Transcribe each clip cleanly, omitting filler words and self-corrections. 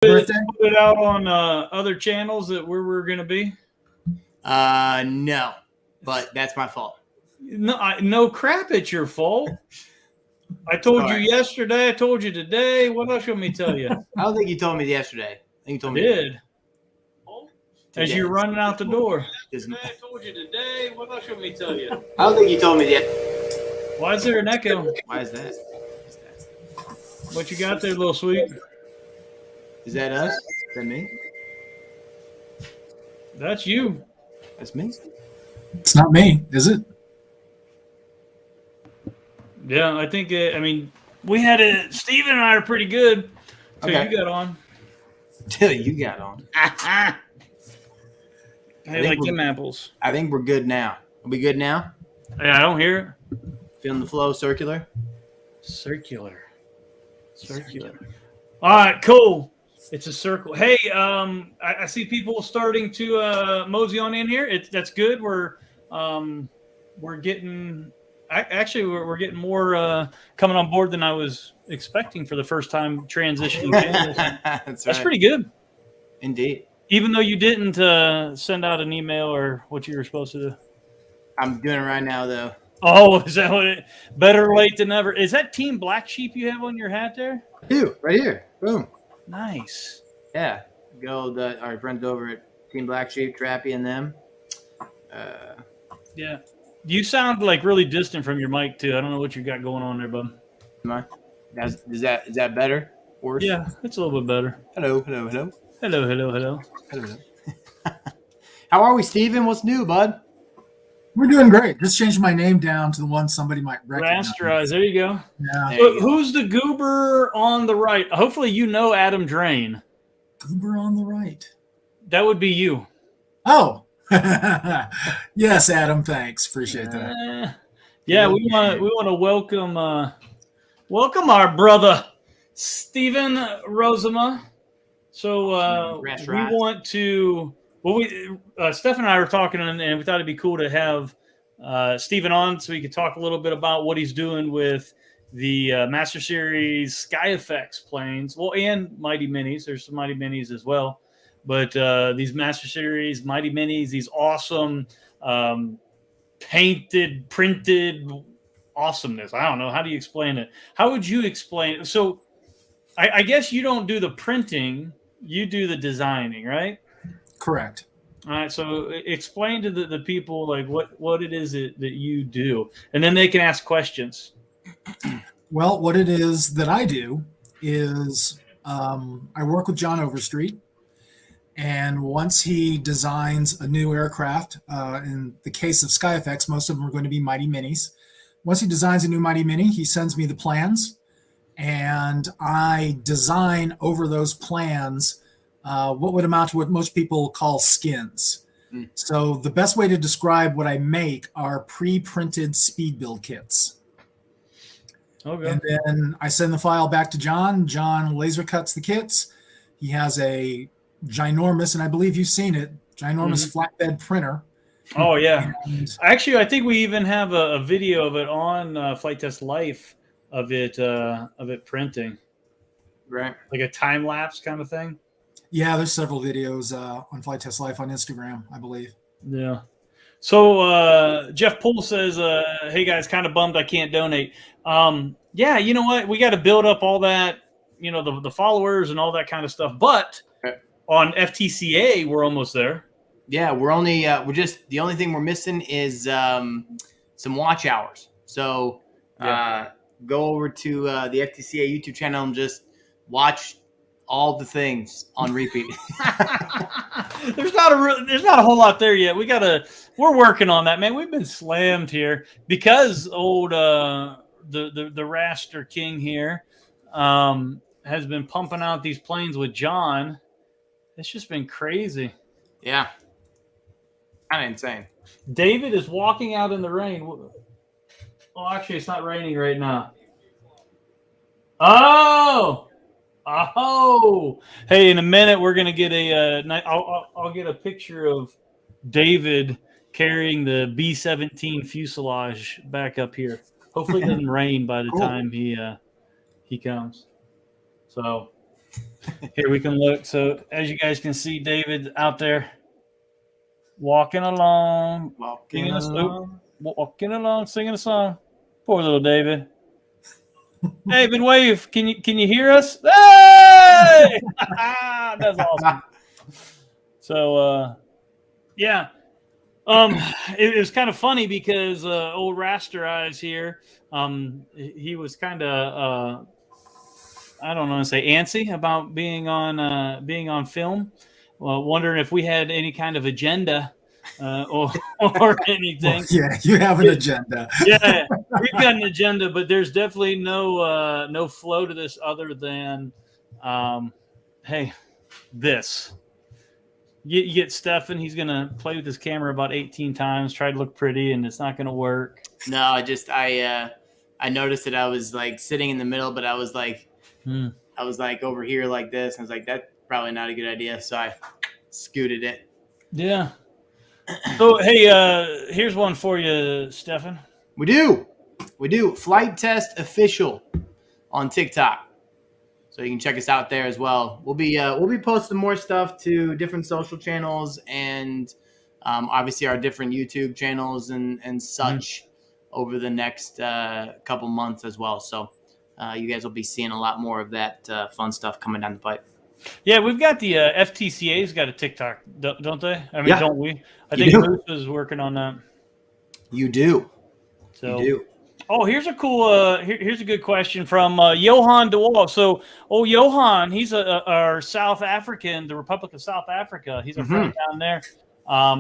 birthday? Put it out on other channels that where we're going to be? No, but that's my fault. No crap, it's your fault. I told you yesterday. I told you today. What else you want me to tell you? I don't think you told me yesterday. I think you told me. Did. As you're running out the door. I told you today. What else you want me to tell you? I don't think you told me yet. Why is there an echo? Why is that? What you got there, little sweet? Is that us? Is that me? That's you. That's me. It's not me, is it? Yeah, I think. I mean, we had it. Steven and I are pretty good. Till Okay. you got on. Till you got on. I like them apples. I think we're good now. Are we good now? Yeah, I don't hear it. Feeling the flow, circular? Circular. All right, cool. It's a circle. Hey, I see people starting to mosey on in here. That's good. We're getting we're getting more coming on board than I was expecting for the first time transitioning. That's pretty good. Indeed. Even though you didn't send out an email or what you were supposed to do. I'm doing it right now, though. Oh, is that what it? Better late than never. Is that Team Black Sheep you have on your hat there? I do, right here. Boom. Nice. Yeah. Our friends over at Team Black Sheep, Trappy, and them. Yeah. You sound like really distant from your mic too. I don't know what you got going on there, bud. Am I? Is that better? Worse? Yeah, it's a little bit better. Hello. Hello. How are we, Steven? What's new, bud? We're doing great. Just changed my name down to the one somebody might recognize. Rasterize. There you go. Yeah. Who's the goober on the right? Hopefully you know Adam Drain. Goober on the right. That would be you. Oh. Yes, Adam. Thanks. Appreciate that. Yeah, we want to welcome our brother Stephen Rosema. So we want to. Well, Steph and I were talking, and we thought it'd be cool to have Stephen on so we could talk a little bit about what he's doing with the Master Series Sky Effects planes. Well, and Mighty Minis. There's some Mighty Minis as well. But these Master Series Mighty Minis, these awesome painted, printed awesomeness. I don't know. How do you explain it? How would you explain it? So I guess you don't do the printing. You do the designing, right? Correct. All right, so explain to the people like what it is that you do, and then they can ask questions. Well, what it is that I do is I work with John Overstreet, and once he designs a new aircraft, in the case of Sky Effects, most of them are going to be Mighty Minis. Once he designs a new Mighty Mini, he sends me the plans, and I design over those plans what would amount to what most people call skins. So the best way to describe what I make are pre-printed speed build kits. Okay. And then I send the file back to John. John laser cuts the kits. He has a ginormous, and I believe you've seen it, ginormous flatbed printer. Oh, yeah. And actually, I think we even have a video of it on Flight Test Life of it printing. Right. Like a time lapse kind of thing. Yeah, there's several videos on Flight Test Life on Instagram, I believe. Yeah. So Jeff Poole says, hey, guys, kind of bummed I can't donate. Yeah, you know what? We got to build up all that, the followers and all that kind of stuff. But on FTCA, we're almost there. Yeah, the only thing we're missing is some watch hours. So go over to the FTCA YouTube channel and just watch all the things on repeat. There's not a whole lot there yet. We're working on that, man. We've been slammed here because old the Raster King here has been pumping out these planes with John. It's just been crazy. Yeah. Kind of insane. David is walking out in the rain. Oh, actually, it's not raining right now. Oh! Hey, in a minute we're gonna get I'll get a picture of David carrying the B-17 fuselage back up here. Hopefully it doesn't rain by the time he comes. So Here we can look. So as you guys can see, David out there walking along, singing a song. Poor little David. David, wave. Can you hear us? Hey! That's awesome. So yeah. It was kind of funny because old Raster Eyes here, he was kind of I don't know, say antsy about being on film. Well, wondering if we had any kind of agenda or anything. Well, yeah, you have an agenda. Yeah, we've got an agenda, but there's definitely no flow to this other than, hey, this. You get Stephen, he's going to play with his camera about 18 times, try to look pretty, and it's not going to work. No, I noticed that I was like sitting in the middle, but I was like over here like this. I was like, that's probably not a good idea. So I scooted it. Yeah. So, hey, here's one for you, Stephen. We do. Flight Test Official on TikTok. So you can check us out there as well. We'll be posting more stuff to different social channels and obviously our different YouTube channels and such over the next couple months as well. So you guys will be seeing a lot more of that fun stuff coming down the pipe. Yeah, we've got the FTCA's got a TikTok, don't they? I mean, don't we? I think Bruce is working on that. You do. So. You do. Oh, here's a cool. Here's a good question from Johan DeWolf. So, Johan, he's our South African, the Republic of South Africa. He's a friend down there.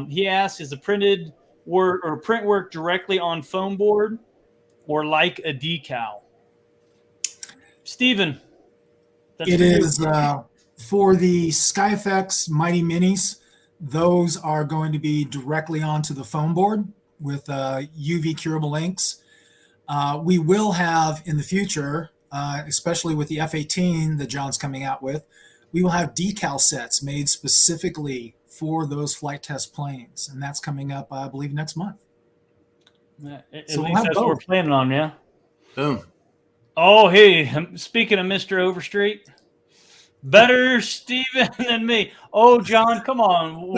He asks, is the printed work or print work directly on foam board or like a decal? Stephen, it is for the SkyFX Mighty Minis. Those are going to be directly onto the foam board with UV curable inks. We will have in the future, especially with the F-18 that John's coming out with, we will have decal sets made specifically for those flight test planes, and that's coming up, I believe, next month. So we'll that's what we're planning on, yeah. Boom. Oh, hey, speaking of Mr. Overstreet, better Stephen than me. Oh, John, come on.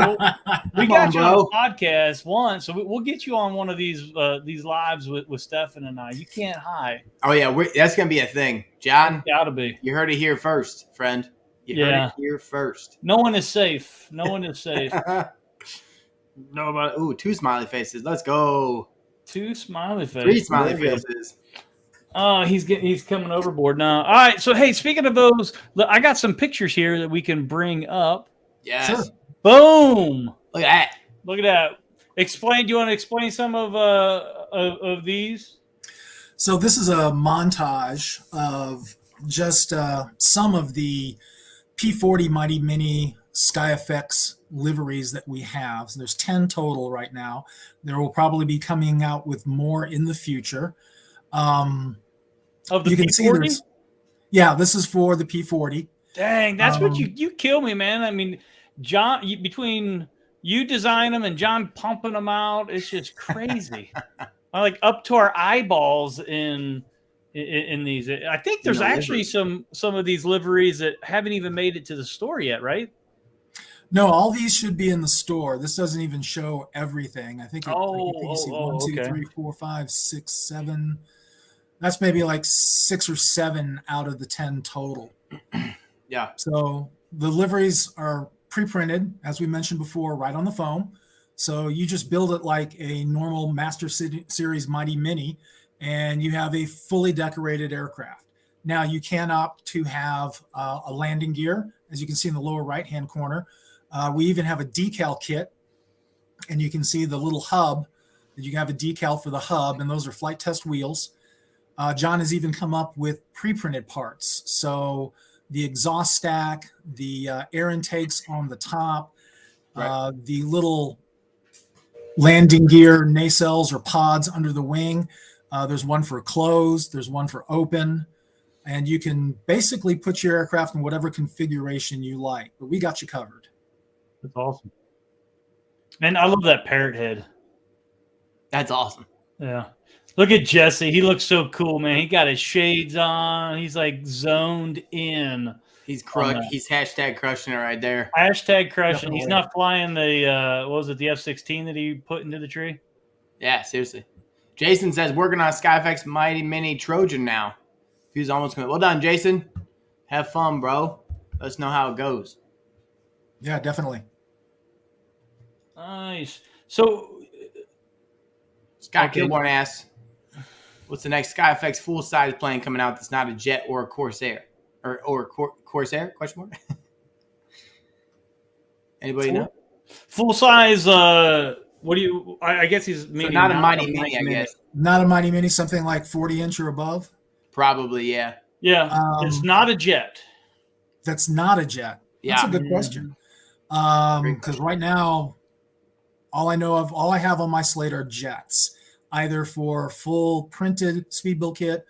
We got you on the podcast once, so we'll get you on one of these lives with Stephen and I. You can't hide. Oh, yeah, that's going to be a thing. John, gotta be. You heard it here first, friend. You heard it here first. No one is safe. No one is safe. Nobody. Ooh, 2 smiley faces. Let's go. 2 smiley faces. 3 smiley faces. Oh, he's coming overboard now. All right, so hey, speaking of those, I got some pictures here that we can bring up. Yes. Sure. Boom. Look at that. Look at that. Explain. Do you want to explain some of these? So this is a montage of just some of the P40 Mighty Mini SkyFX liveries that we have. So there's 10 total right now. There will probably be coming out with more in the future. Of the P40? Yeah, this is for the P40. Dang, that's what you kill me, man. I mean, John, between you design them and John pumping them out, it's just crazy. Like up to our eyeballs in these. I think there's actually some of these liveries that haven't even made it to the store yet, right? No, all these should be in the store. This doesn't even show everything. I think. You see 1, 2, 3, 4, 5, 6, 7. That's maybe like 6 or 7 out of the 10 total. Yeah. So the liveries are pre-printed, as we mentioned before, right on the foam. So you just build it like a normal Master Series Mighty Mini, and you have a fully decorated aircraft. Now you can opt to have a landing gear, as you can see in the lower right-hand corner. We even have a decal kit, and you can see the little hub that you can have a decal for the hub, and those are flight test wheels. John has even come up with pre-printed parts. So the exhaust stack, the air intakes on the top, the little landing gear nacelles or pods under the wing. There's one for closed, there's one for open, and you can basically put your aircraft in whatever configuration you like, but we got you covered. That's awesome. And I love that parrot head. That's awesome. Yeah. Look at Jesse. He looks so cool, man. He got his shades on. He's like zoned in. He's hashtag crushing it right there. Hashtag crushing. Definitely. He's not flying the what was it, the F-16 that he put into the tree? Yeah, seriously. Jason says working on SkyFX Mighty Mini Trojan now. He's almost coming. Well done, Jason. Have fun, bro. Let us know how it goes. Yeah, definitely. Nice. So Scott Kilborn asks, what's the next SkyFX full-size plane coming out that's not a jet or a Corsair? Or Corsair, question mark? Anybody know? Full-size, what do you, I guess he's meaning. So not a Mighty Mini, I guess. Not a Mighty Mini, something like 40-inch or above? Probably, yeah. Yeah, it's not a jet. That's not a jet. That's a good question. Because right now, all I have on my slate are jets, either for full printed speedbuilt kit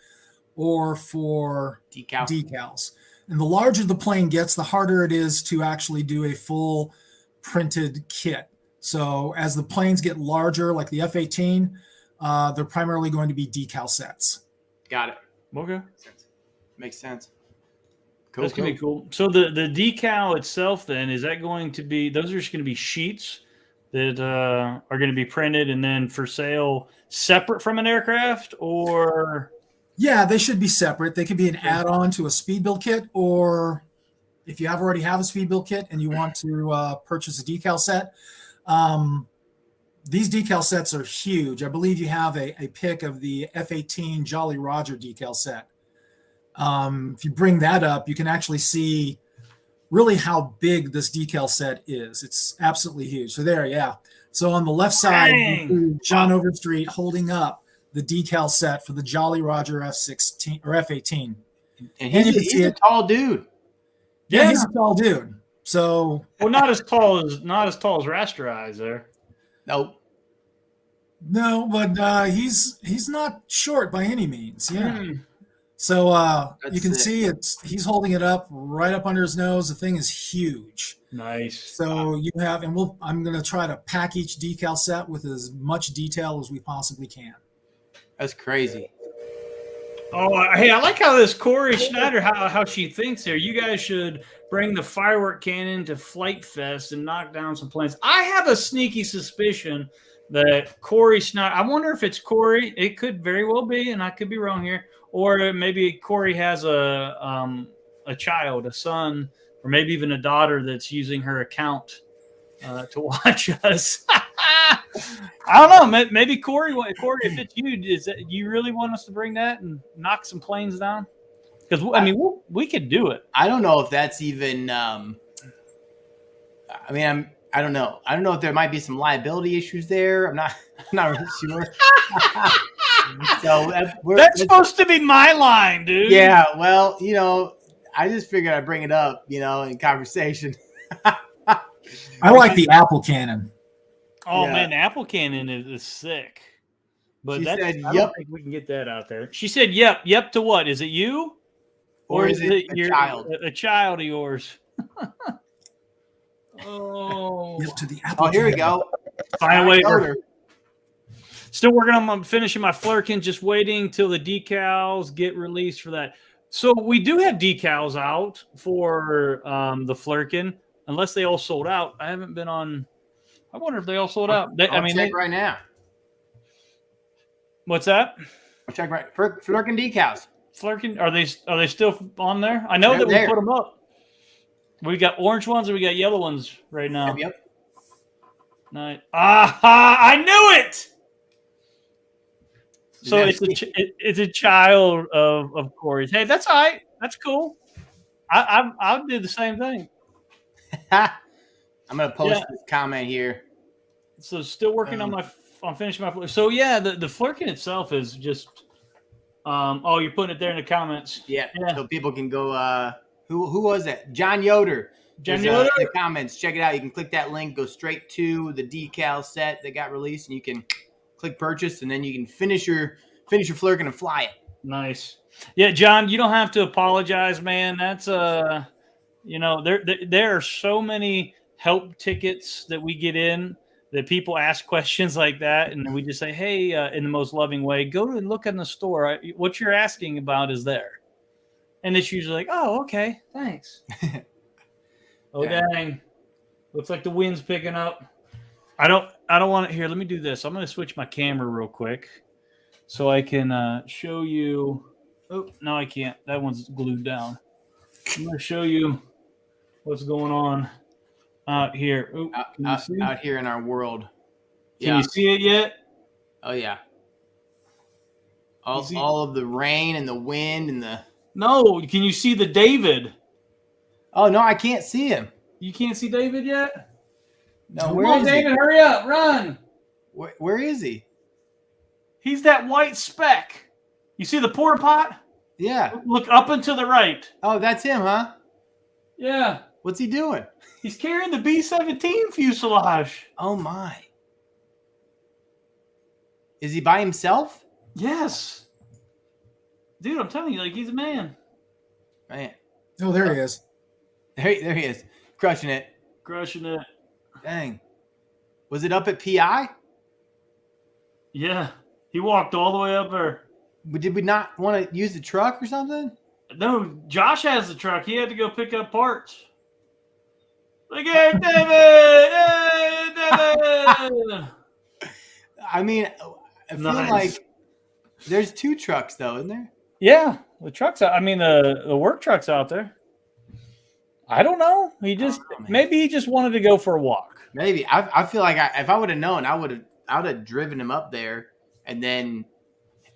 or for decals. And the larger the plane gets, the harder it is to actually do a full printed kit. So as the planes get larger, like the F-18, they're primarily going to be decal sets. Got it. Okay. Makes sense. Cool, that's going to be cool. So the decal itself then, is that going to be, those are just going to be sheets that are going to be printed and then for sale separate from an aircraft, or? Yeah, they should be separate. They could be an add-on to a speedbuilt kit, or if you already have a speedbuilt kit and you want to purchase a decal set, these decal sets are huge. I believe you have a pic of the F-18 Jolly Roger decal set. If you bring that up, you can actually see really how big this decal set is. It's absolutely huge. So there, yeah. So on the left side, you see John Overstreet holding up the decal set for the Jolly Roger F-16 or F-18. And he's a tall dude. Yeah, he's a tall dude. So not as tall as Rasterize there. Nope. No, but he's not short by any means. Yeah. So you can see he's holding it up right up under his nose. The thing is huge. Nice. So you have, and I'm going to try to pack each decal set with as much detail as we possibly can. That's crazy. Oh, hey, I like how this Corey Schneider, how she thinks here. You guys should bring the firework cannon to Flight Fest and knock down some planes. I have a sneaky suspicion that Corey Schneider, I wonder if it's Corey. It could very well be, and I could be wrong here. Or maybe Corey has a child, a son, or maybe even a daughter that's using her account to watch us. I don't know. Maybe Corey, if it's you, is that you really want us to bring that and knock some planes down? Because I mean, we could do it. I don't know if that's even. I don't know. I don't know if there might be some liability issues there. I'm not really sure. So that's supposed to be my line, dude. Yeah. Well, I just figured I'd bring it up, in conversation. I like the Apple cannon. Oh man, the Apple cannon is sick. But I don't think we can get that out there. She said, "Yep, yep." To what? Is it you, or is it a child? A child of yours. Oh, yep, to the Apple. Oh, here we go. Final waiver. Still working on finishing my Flurkin. Just waiting till the decals get released for that. So we do have decals out for the Flurkin, unless they all sold out. I haven't been on. I wonder if they all sold out. I'll check right now. What's that? I'll check right. Flurkin decals. Flurkin, are they still on there? I know that we put them up. We got orange ones and we got yellow ones right now. Yep. Nice. Aha! I knew it. So it's a child of Corey's. Hey, that's all right. That's cool. I'll do the same thing. I'm gonna post this comment here. So still working on finishing my. So yeah, the Flurkin itself is just. You're putting it there in the comments. Yeah. So people can go. Who was that? John Yoder. John Yoder. In the comments, check it out. You can click that link, go straight to the decal set that got released, and you can click purchase, and then you can finish your Flurkin and fly it. Nice. Yeah, John, you don't have to apologize, man. That's there are so many help tickets that we get in that people ask questions like that, and we just say, hey, in the most loving way, go and look in the store. What you're asking about is there. And it's usually like, oh, okay, thanks. Oh, Yeah. dang. Looks like the wind's picking up. I don't want it here. Let me do this. I'm going to switch my camera real quick so I can show you. Oh, no, I can't. That one's glued down. I'm going to show you what's going on out here. Oh, can you see? Out here in our world. Can you see it yet? Oh, yeah. All of the rain and the wind and the... No, can you see the David? Oh, no, I can't see him. You can't see David yet? No, Come on, David, hurry up, run. Where is he? He's that white speck. You see the porta pot? Yeah. Look up and to the right. Oh, that's him, huh? Yeah. What's he doing? He's carrying the B-17 fuselage. Oh, my. Is he by himself? Yes. Dude, I'm telling you, like, he's a man. Man. Oh, there he is. There he is. Crushing it. Crushing it. Dang. Was it up at PI? Yeah. He walked all the way up there. Did we not want to use the truck or something? No, Josh has the truck. He had to go pick up parts. Look at David! Hey, David! I mean, I feel like there's 2 trucks, though, isn't there? Yeah, the truck's out. I mean, the work truck's out there. I don't know. Maybe he just wanted to go for a walk. Maybe. I feel like if I would have known, I would have driven him up there and then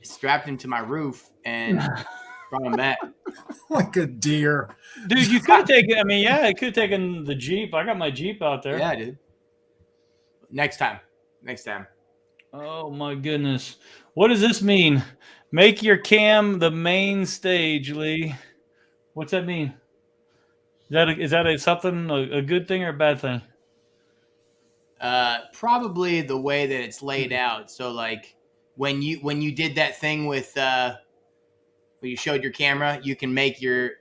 strapped him to my roof and brought him back. Like a deer. Dude, you could have taken, I could have taken the Jeep. I got my Jeep out there. Yeah, dude. Next time. Oh, my goodness. What does this mean? Make your cam the main stage, Lee. What's that mean? Is that something, a good thing or a bad thing? Probably the way that it's laid out. So, like, when you did that thing with when you showed your camera, you can make your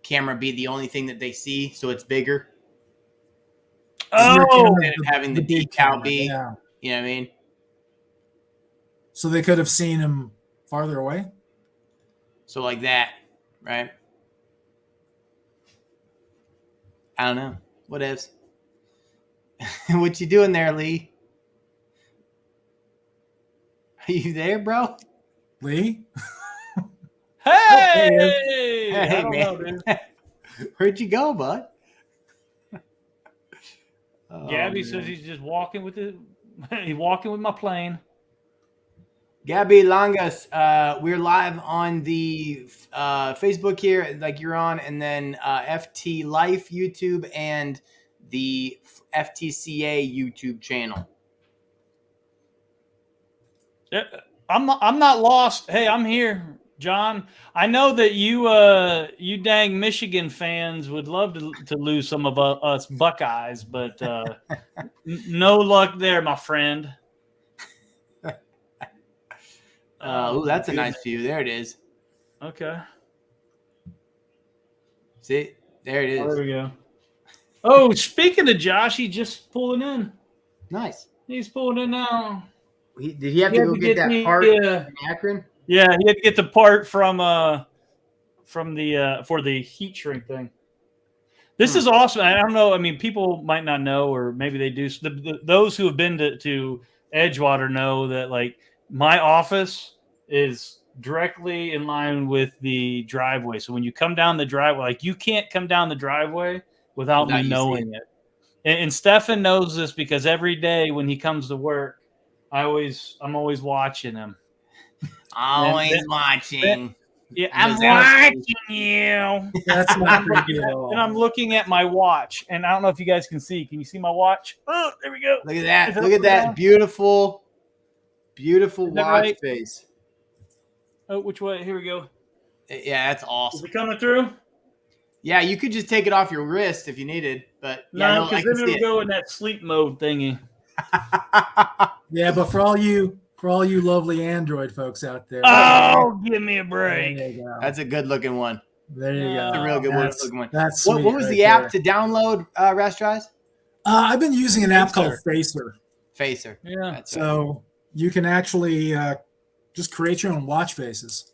camera be the only thing that they see, so it's bigger. Oh, instead of having the decal be, yeah. You know what I mean? So they could have seen him farther away? So like that, right? I don't know. What ifs? What you doing there, Lee? Are you there, bro? Lee? hey! Hey, man. know, dude. Where'd you go, bud? Gabby says he's just walking with my plane. Gabby Langas, we're live on the Facebook here, like you're on, and then FT Life YouTube and the FTCA YouTube channel. I'm not lost. Hey, I'm here, John. I know that you dang Michigan fans would love to lose some of us Buckeyes, but no luck there, my friend. That's a nice view. There it is. Okay. See, there it is. Oh, there we go. Oh, speaking of Josh, he just pulling in. Nice. He's pulling in now. Did he have to go get that part in Akron? Yeah, he had to get the part from the for the heat shrink thing. This is awesome. I don't know. I mean, people might not know, or maybe they do. Those who have been to Edgewater know that, like, my office is directly in line with the driveway. So when you come down the driveway, like, you can't come down the driveway without me knowing it. And Stefan knows this because every day when he comes to work, I'm always watching him. Always watching. Yeah, I'm watching you. That's not pretty good at all. And I'm looking at my watch, and I don't know if you guys can see. Can you see my watch? Oh, there we go. Look at that. Look at that beautiful watch face. Oh, which way? Here we go. Yeah, that's awesome. Is it coming through? Yeah, you could just take it off your wrist if you needed, but no, because then it'll go in that sleep mode thingy. Yeah, but for all you lovely Android folks out there, give me a break. There you go. That's a good looking one. There you go. That's a real good looking one. That's what was the app to download, Rastrise? I've been using an app called Facer. Yeah. So you can actually just create your own watch faces.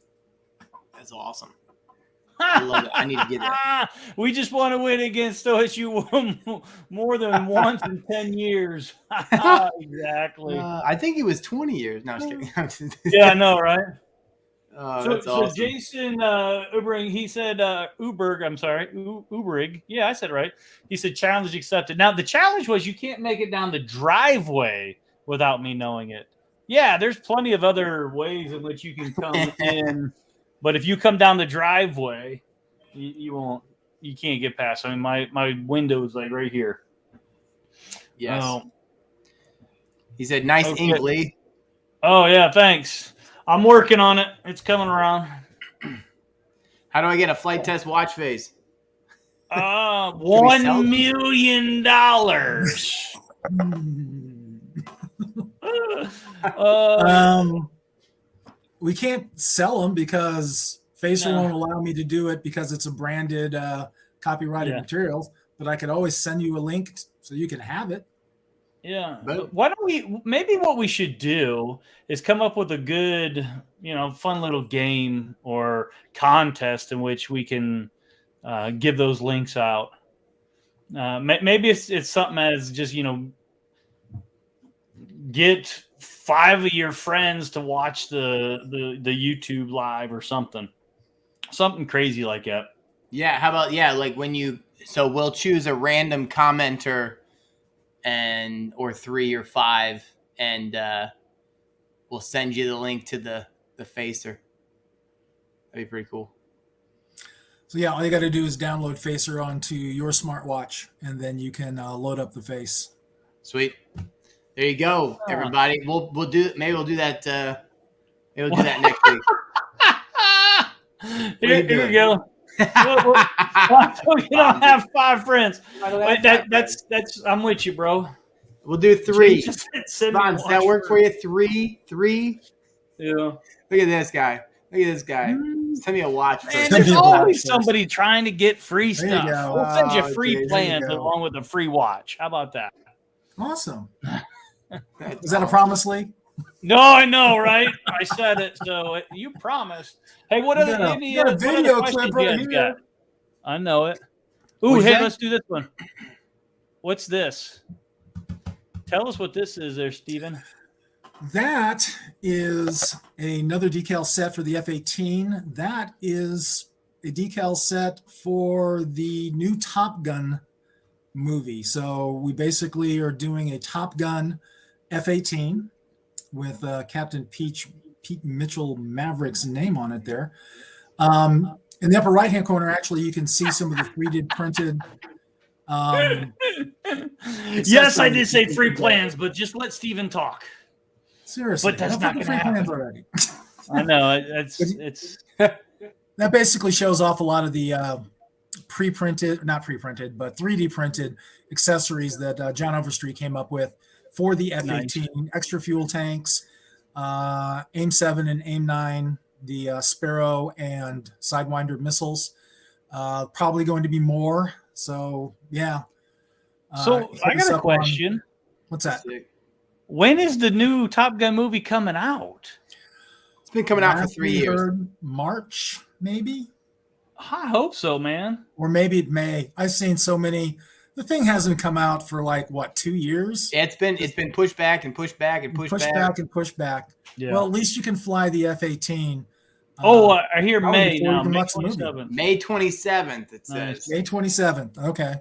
That's awesome. I love it. I need to get that. We just want to win against OSU more than once in 10 years. Exactly. I think it was 20 years. No, I was kidding. Yeah, I know, right? Oh, So, that's awesome. Jason Ubering, he said Uberg. I'm sorry, Uberig. Yeah, I said it right. He said challenge accepted. Now the challenge was you can't make it down the driveway without me knowing it. Yeah, there's plenty of other ways in which you can come in, but if you come down the driveway, you won't. You can't get past. I mean, my window is like right here. Yes. He said, "Nice ink, Lee." Oh yeah, thanks. I'm working on it. It's coming around. How do I get a flight test watch face? $1 million. We can't sell them because Facer won't allow me to do it because it's a branded copyrighted materials, but I could always send you a link so you can have it. Yeah. But why don't we, maybe what we should do is come up with a good, fun little game or contest in which we can give those links out. Maybe it's something as just, get 5 of your friends to watch the YouTube live or something crazy like that. Yeah. How about, like so we'll choose a random commenter or 3 or 5 and we'll send you the link to the Facer. That'd be pretty cool. So yeah, all you got to do is download Facer onto your smartwatch and then you can load up the face. Sweet. There you go, everybody. We'll do that. Maybe we'll do that next week. Here we go. You don't have 5 friends. That's I'm with you, bro. We'll do 3. Does that work for you? 3? Yeah. Look at this guy. Send me a watch. Man, there's always somebody trying to get free stuff. We'll send you free plans along with a free watch. How about that? Awesome. Is that a promise, Lee? No, I know, right? I said it, so you promised. Hey, what other video clip right here? I know it. Ooh, let's do this one. What's this? Tell us what this is there, Stephen. That is another decal set for the F-18. That is a decal set for the new Top Gun movie. So we basically are doing a Top Gun F-18 with Captain Pete Mitchell Maverick's name on it there. In the upper right-hand corner, actually, you can see some of the 3D printed. Yes, I did say free plans, but just let Stephen talk. Seriously, but that's not going to happen already. I know it's. That basically shows off a lot of the not pre-printed, but 3D printed accessories that John Overstreet came up with for the F-18. Nice. Extra fuel tanks, AIM-7 and AIM-9, the Sparrow and Sidewinder missiles. Probably going to be more. So yeah. So I got a question. What's that? When is the new Top Gun movie coming out? It's been coming out for 3 years. March, maybe. I hope so, man. Or maybe it May. I've seen so many. The thing hasn't come out for 2 years. Yeah, it's been pushed back and pushed back and pushed back. Yeah. Well, at least you can fly the F-18. I hear May now. May 27th. May 27th. It says May 27th. Okay.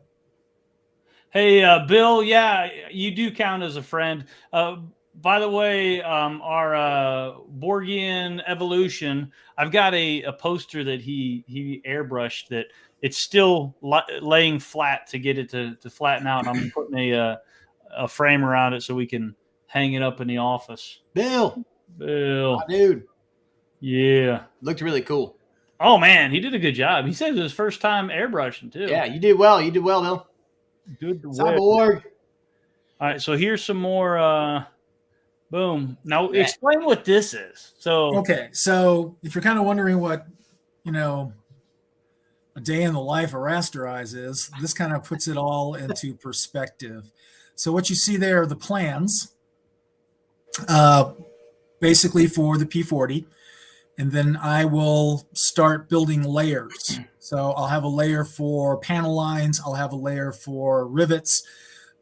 Hey, Bill. Yeah, you do count as a friend. By the way, our Borgian Evolution. I've got a poster that he airbrushed that. It's still laying flat to get it to flatten out. I'm putting a frame around it so we can hang it up in the office. Bill, oh, dude, yeah, looked really cool. Oh man, he did a good job. He said it was his first time airbrushing too. Yeah, you did well. You did well, Bill. Good work. All right, so here's some more. Boom. Now explain what this is. So if you're kind of wondering what a day in the life of Rasterize is, this kind of puts it all into perspective. So what you see there are the plans, basically for the P-40. and then I will start building layers. So I'll have a layer for panel lines. I'll have a layer for rivets.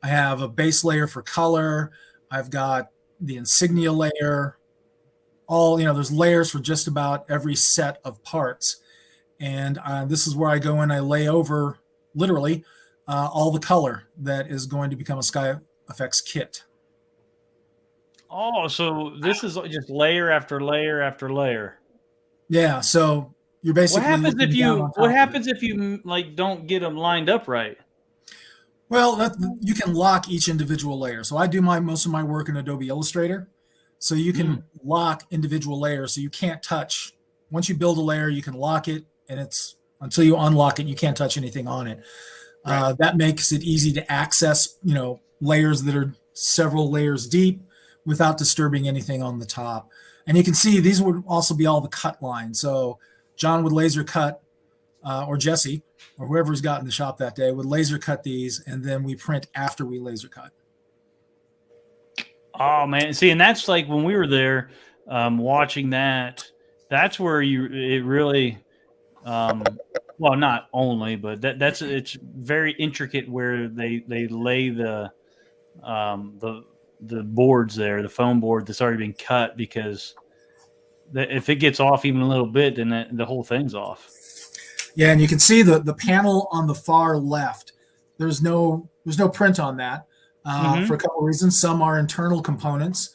I have a base layer for color. I've got the insignia layer. There's layers for just about every set of parts. And this is where I go in, I lay over, literally, all the color that is going to become a Sky Effects kit. Oh, so this is just layer after layer after layer. Yeah, so you're basically. What happens if you like don't get them lined up right? Well, you can lock each individual layer. So I do most of my work in Adobe Illustrator. So you can lock individual layers. So you can't touch. Once you build a layer, you can lock it, and it's until you unlock it, you can't touch anything on it. Right. That makes it easy to access, layers that are several layers deep without disturbing anything on the top. And you can see these would also be all the cut lines. So John would laser cut, or Jesse, or whoever's got in the shop that day would laser cut these, and then we print after we laser cut. Oh man, see, and that's like when we were there watching that. That's where it really, well, not only, but it's very intricate where they lay the boards there, the foam board that's already been cut, because if it gets off even a little bit, then the whole thing's off. Yeah, and you can see the panel on the far left. There's no print on that for a couple of reasons. Some are internal components.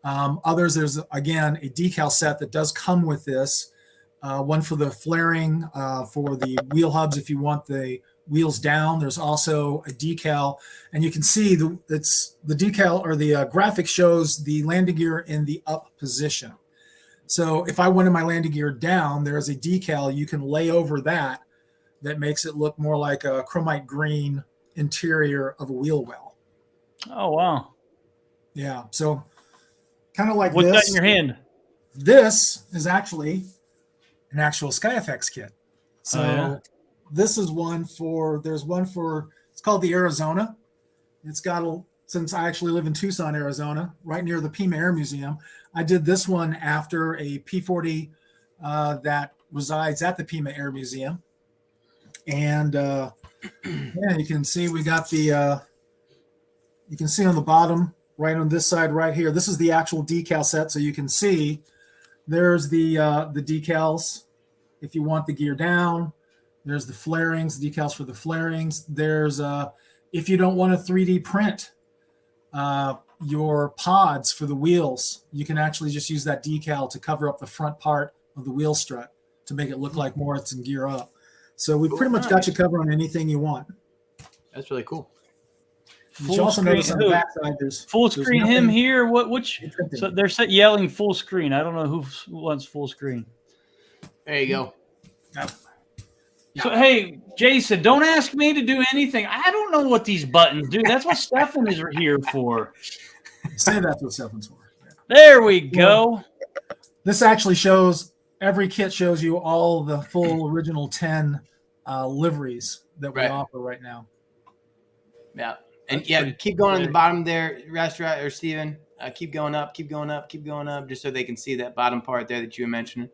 Others, there's again a decal set that does come with this. One for the flaring, for the wheel hubs if you want the wheels down. There's also a decal, and you can see the decal, or the graphic shows the landing gear in the up position. So if I wanted my landing gear down, there's a decal you can lay over that makes it look more like a chromite green interior of a wheel well. Oh, wow. Yeah. So kind of like what's this. What's that in your hand? This is actually an actual Sky Effects kit. So this is there's one for, it's called the Arizona. It's got since I actually live in Tucson, Arizona, right near the Pima Air Museum, I did this one after a P-40 that resides at the Pima Air Museum. And you can see we got the, you can see on the bottom, right on this side right here, this is the actual decal set. So you can see there's the decals if you want the gear down. There's the flarings, decals for the flarings. There's, if you don't want a 3D print, your pods for the wheels, you can actually just use that decal to cover up the front part of the wheel strut to make it look like more it's in gear up. So we pretty much got you covered on anything you want. That's really cool. You also notice on the backside there's full screen him here. So they're yelling full screen. I don't know who wants full screen. There you go. Yep. So hey, Jason, don't ask me to do anything. I don't know what these buttons do. That's what Stephen is here for. Say that's what Stephen's for. Yeah. There we go. This actually shows, every kit shows you all the full original 10 liveries that we offer right now. Yeah. And keep going on the bottom there, Restaurant or Steven. Keep going up, just so they can see that bottom part there that you were mentioning.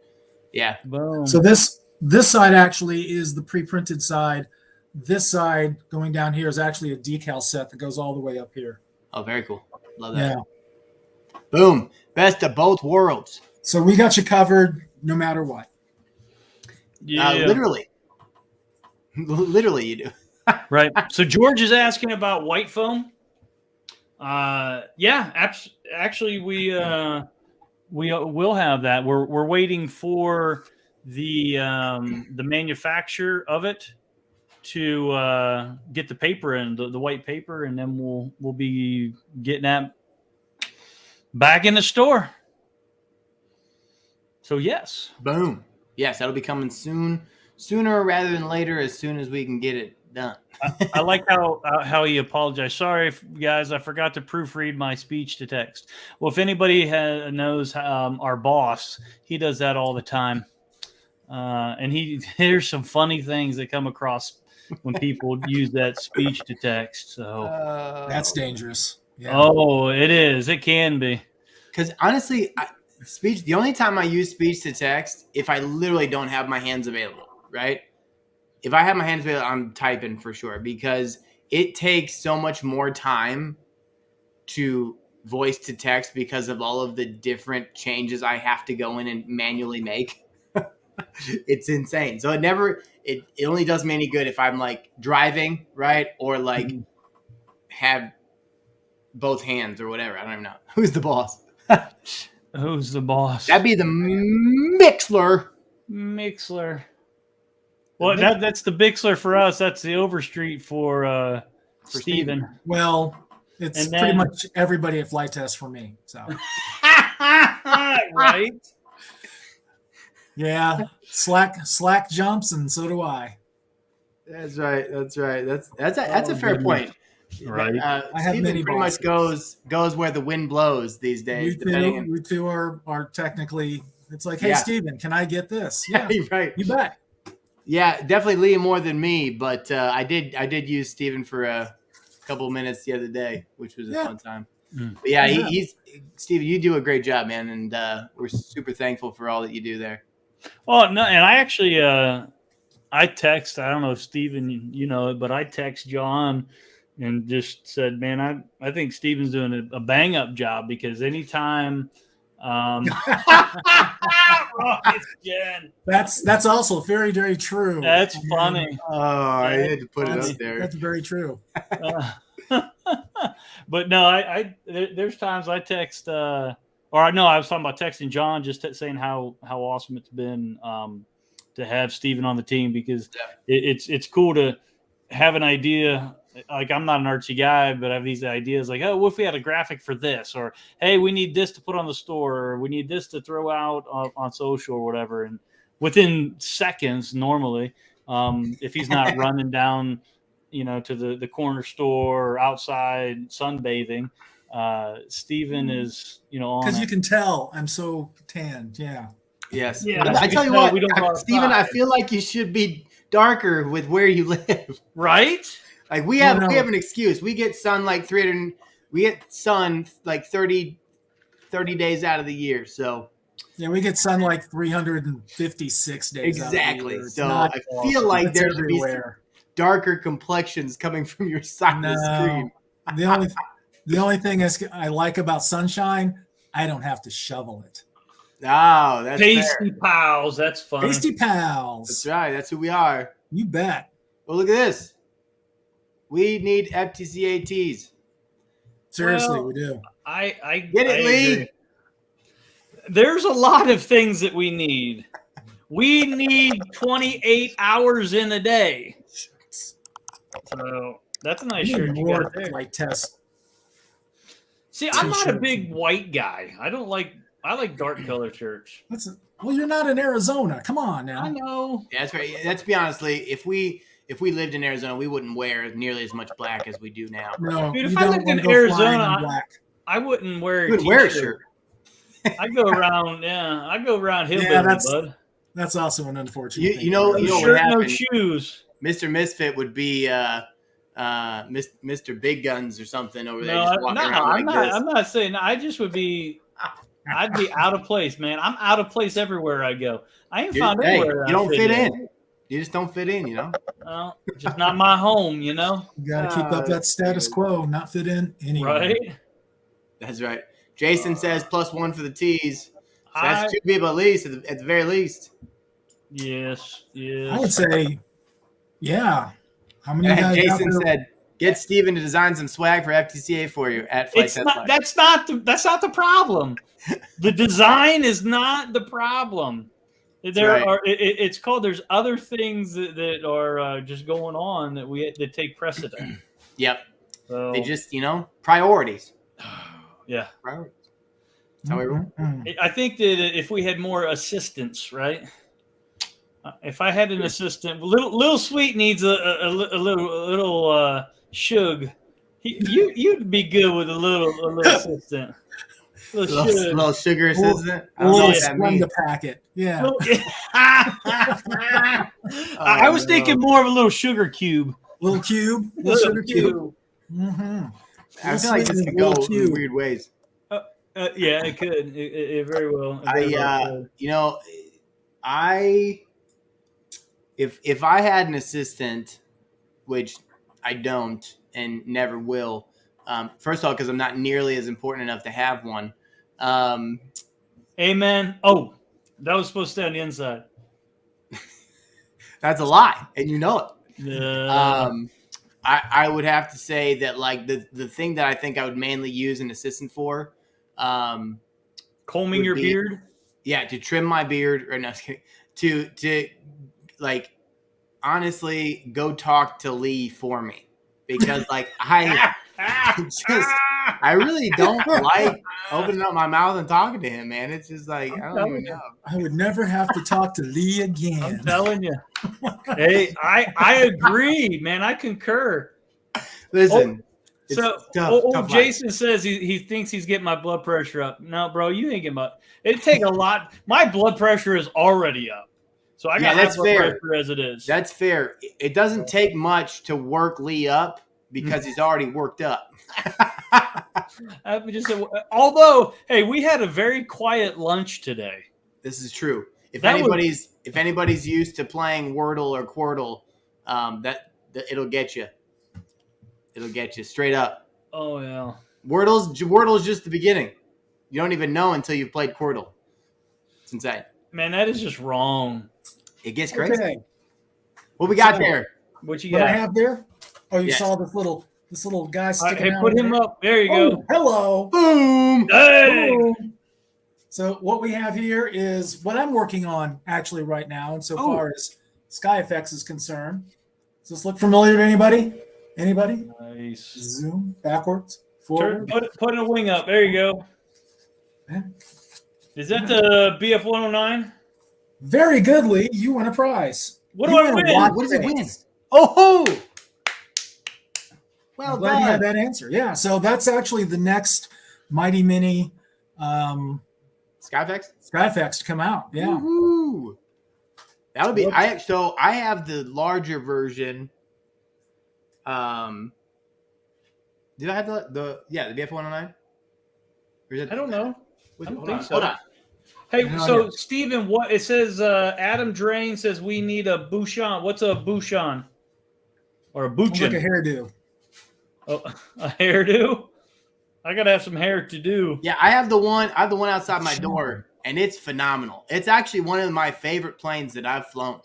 Yeah. Boom. So this side actually is the pre-printed side. This side going down here is actually a decal set that goes all the way up here. Oh, very cool. Love that. Yeah. Boom. Best of both worlds. So we got you covered no matter what. Yeah. Literally. Literally you do. Right. So George is asking about white foam. Actually we will have that. We're waiting for the manufacturer of it to get the paper and the white paper, and then we'll be getting that back in the store. So yes. Boom. Yes, that'll be coming sooner rather than later, as soon as we can get it done. I like how he apologized. Sorry, guys, I forgot to proofread my speech to text. Well, if anybody knows our boss, he does that all the time. And there's some funny things that come across when people use that speech to text. So that's dangerous. Yeah. Oh, it is. It can be. Because honestly, speech. The only time I use speech to text, if I literally don't have my hands available, right? If I have my hands available, I'm typing for sure because it takes so much more time to voice to text because of all of the different changes I have to go in and manually make. It's insane. So it only does me any good if I'm like driving, right? Or like have both hands or whatever. I don't even know. Who's the boss? Who's the boss? That'd be the Mixler. Mixler. Well, that's the Bixler for us. That's the Overstreet for Stephen. Well, it's pretty much everybody at Flight Test for me. So. Right. Yeah, Slack jumps, and so do I. That's right. That's a fair point. Right. I have many pretty much goes where the wind blows these days. You two are technically. It's like, hey, Stephen, can I get this? Yeah, right. You bet. Yeah, definitely Lee more than me, but I did use Stephen for a couple of minutes the other day, which was a fun time. But he's Stephen. You do a great job, man, and we're super thankful for all that you do there. Oh no, and I actually I text. I don't know if Stephen, you know it, but I text John and just said, man, I think Stephen's doing a bang up job because anytime. It's Jen. That's also very, very true. That's funny. Oh, I had to put it up there. That's very true. But no, there's times I text, or I know I was talking about texting John, just saying how awesome it's been to have Stephen on the team because it's cool to have an idea. Like I'm not an artsy guy, but I have these ideas like, oh, what if we had a graphic for this? Or, hey, we need this to put on the store, or we need this to throw out on social or whatever. And within seconds, normally, if he's not running down, to the corner store or outside sunbathing, Stephen is, on because you can tell I'm so tanned. Yeah. Yes. Yeah. I tell you what, Stephen, I feel like you should be darker with where you live. Right? Like we have an excuse. We get sun like 30 days out of the year. So yeah, we get sun like 356 days. Exactly. Out of the year. So I feel like there's everywhere. Darker complexions coming from your side of the screen. The only thing I like about sunshine, I don't have to shovel it. Oh, that's Pasty fair. Pals. That's fun. Pasty Pals. That's right. That's who we are. You bet. Well, look at this. We need FTCA tees. Seriously, we do. I get it, Lee. Agree. There's a lot of things that we need. We need 28 hours in a day. So that's a nice shirt you got there. Flight Test. See, I'm not a big white guy. I like dark color shirts. Well, you're not in Arizona. Come on now. I know. Yeah, that's right. Let's be honest, Lee. If we lived in Arizona, we wouldn't wear nearly as much black as we do now. No, dude, if I lived in Arizona, I wouldn't wear a shirt. I go around, hillbilly, bud. That's also an unfortunate thing. You know shirt, what happened? No shoes. Mr. Misfit would be Mr. Big Guns or something over there. I'm not saying. I just would be. I'd be out of place, man. I'm out of place everywhere I go. I ain't found anywhere. You don't fit in. You just don't fit in, Well, just not my home, You got to keep up that status quo, not fit in anywhere. Right? That's right. Jason says +1 for the tees. So that's 2 people at least, at the very least. Yes. I would say, yeah. How many guys Jason said, get Stephen to design some swag for FTCA for you at Flight Test Live. That's not the problem. The design is not the problem. It's called. There's other things that are just going on that take precedent. Yep. So, they just priorities. Yeah. Priorities. That's how we roll. I think that if we had more assistants, right? If I had an assistant, little Sweet needs a little shug. You'd be good with a little assistant. Little sugar assistant. A little Splenda packet. Yeah. I was thinking more of a little sugar cube. Little cube. Little sugar cube. I feel like this could go in weird ways. Yeah, it could. It very well. It very well could. If I had an assistant, which I don't and never will. First of all, because I'm not nearly as important enough to have one. Amen. Oh, that was supposed to stay on the inside. That's a lie, and you know it. I would have to say that like the thing that I think I would mainly use an assistant for, combing your beard. Yeah, to trim my beard, or no, to like honestly go talk to Lee for me, because like I really don't like opening up my mouth and talking to him, man. It's just like I don't even know. I would never have to talk to Lee again. I'm telling you. Hey, I agree, man. I concur. Listen. Tough Jason says he thinks he's getting my blood pressure up. No, bro, you ain't getting my. It'd take a lot. My blood pressure is already up, so I got that's blood fair. pressure as it is. That's fair. It doesn't take much to work Lee up because he's already worked up. Although, hey, we had a very quiet lunch today. This is true. If anybody's used to playing Wordle or Quordle, that it'll get you. It'll get you straight up. Oh yeah. Wordle's just the beginning. You don't even know until you've played Quordle. It's insane. Man, that is just wrong. It gets crazy. Okay. What we got there? What you got? What I have there? Oh, you saw this little guy sticking out. Hey, put him up. There you go. Hello. Boom. Hey. Boom. So what we have here is what I'm working on actually right now, and so far as SkyFX is concerned. Does this look familiar to anybody? Anybody? Nice. Zoom backwards, forward. Put a wing up. There you go. Yeah. Is that the BF 109? Very good, Lee. You win a prize. What do I win? What does it win? Oh! Well, I'm glad you had that answer. Yeah, so that's actually the next Mighty Mini SkyfX to come out. Yeah. Woo-hoo. That would be I have the larger version. Did I have the BF 109? I don't know. I don't think so. Hold on. Hey, so Stephen, what it says? Adam Drain says we need a Bouchon. What's a Bouchon? Or a Bouchon? Like a hairdo. Oh, a hairdo. I gotta have some hair to do. Yeah, I have the one outside my door, and it's phenomenal. It's actually one of my favorite planes that I've flown.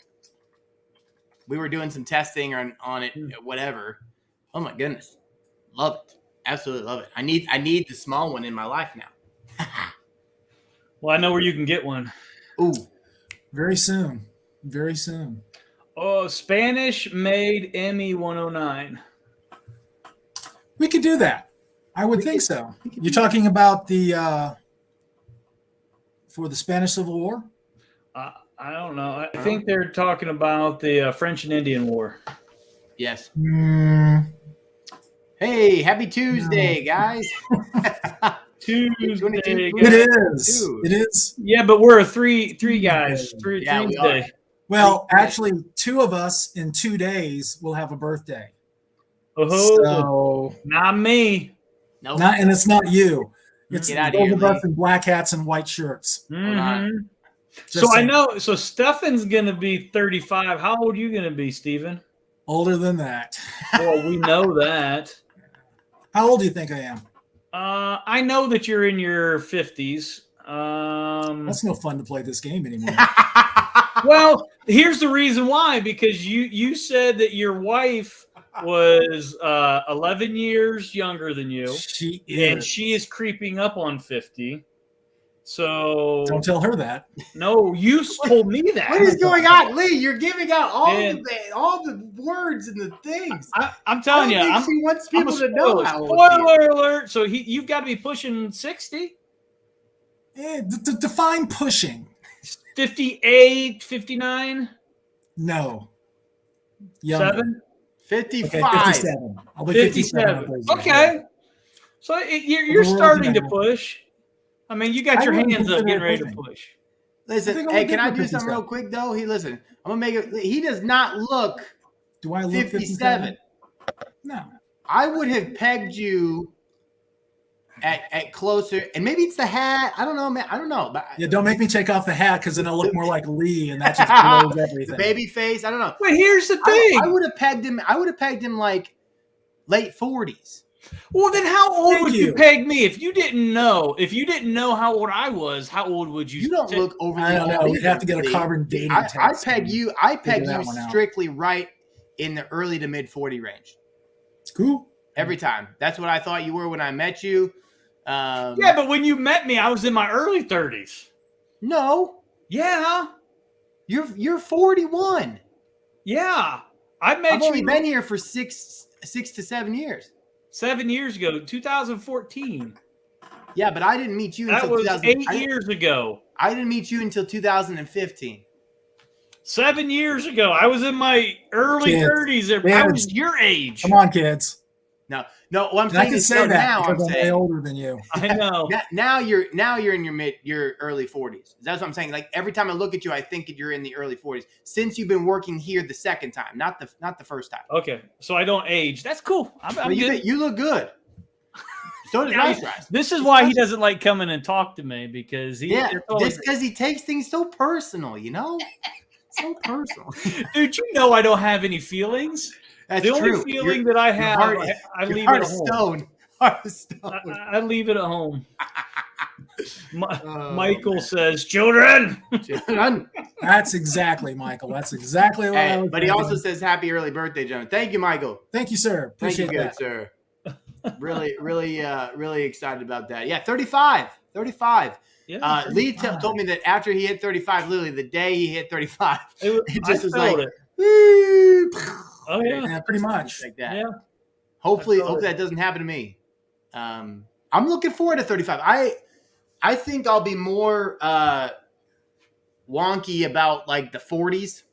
We were doing some testing on it, whatever. Oh my goodness, love it, absolutely love it. I need the small one in my life now. Well, I know where you can get one. Ooh, very soon, very soon. Oh, Spanish-made ME 109. We could do that. I would think so. You're talking about the for the Spanish Civil War? I don't know. I think they're talking about the French and Indian War. Yes. Hey, happy Tuesday, guys. Tuesday. It is. It is. Yeah, but we're three guys. Three Tuesday. Well, actually, two of us in 2 days will have a birthday. Oh, so, not me. Nope. And it's not you. It's Get out both of here, of us in black hats and white shirts. Mm-hmm. So I know. So Stefan's gonna be 35. How old are you gonna be, Stephen? Older than that. Well, we know that. How old do you think I am? I know that you're in your 50s. That's no fun to play this game anymore. Well, here's the reason why. Because you said that your wife was 11 years younger than you. She is. And she is creeping up on 50. So don't tell her that. No, you told me that. What is going on, Lee? You're giving out all the words and the things. I'm telling you, she wants people to know how old. Spoiler alert! So you've got to be pushing 60. Define pushing. 58, 59. No. 7. 55. Okay, 57. I'll be 57. Okay. So you're starting to push. I mean, you got your hands up getting ready to push. Listen, hey, can I do something real quick, though? I'm going to make it. He does not look Do I look 57. No. I would have pegged you at closer, and maybe it's the hat. I don't know, man. I don't know. But Yeah, don't make me take off the hat because then I'll look more like Lee, and that just blows the everything. baby face. I don't know. But here's the thing. I would have pegged him like late 40s. Well, then how old Thank would you you. peg me if you didn't know? If you didn't know how old I was, how old would you? You don't look overly I don't know. old We'd have to either, get a Lee. carbon dating I test. peg you that one out. strictly right in the early to mid 40 range. Cool. Every time. That's what I thought you were when I met you. Yeah, but when you met me, I was in my early 30s. No, Yeah, you're 41. yeah. I met I've only you been here for 6 to 7 years. 7 years ago, 2014. Yeah, but I didn't meet you That until was 8 years ago. I didn't meet you until 2015. 7 years ago, I was in my early Kids. 30s. I was your age. Come on, kids. No. What I'm And I saying can is say that now I'm because I'm way saying older than you. I know. now you're in your early 40s. That's what I'm saying. Like every time I look at you, I think you're in the early 40s. Since you've been working here the second time, not the first time. Okay, so I don't age. That's cool. I'm Well, good. you look good. So does Rice Rice. This is why he doesn't like coming and talk to me because just because he takes things so personal, you know, so personal. Dude, you know I don't have any feelings. That's The only true. feeling that I have, I leave it heart at of home. stone. Heart of stone. I leave it at home. Oh, Michael man. says, "Children." That's exactly, Michael. That's exactly what I Hey, was but he thinking. also says happy early birthday, John. Thank you, Michael. Thank you, sir. Thank you, Appreciate good that. sir. Really excited about that. Yeah, 35. Yeah, Lee told me that after he hit 35, literally the day he hit 35, it just was felt like, it. woo, Oh yeah, Yeah, pretty much. like that. yeah. Hopefully felt it. that doesn't happen to me. I'm looking forward to 35. I think I'll be more wonky about like the 40s,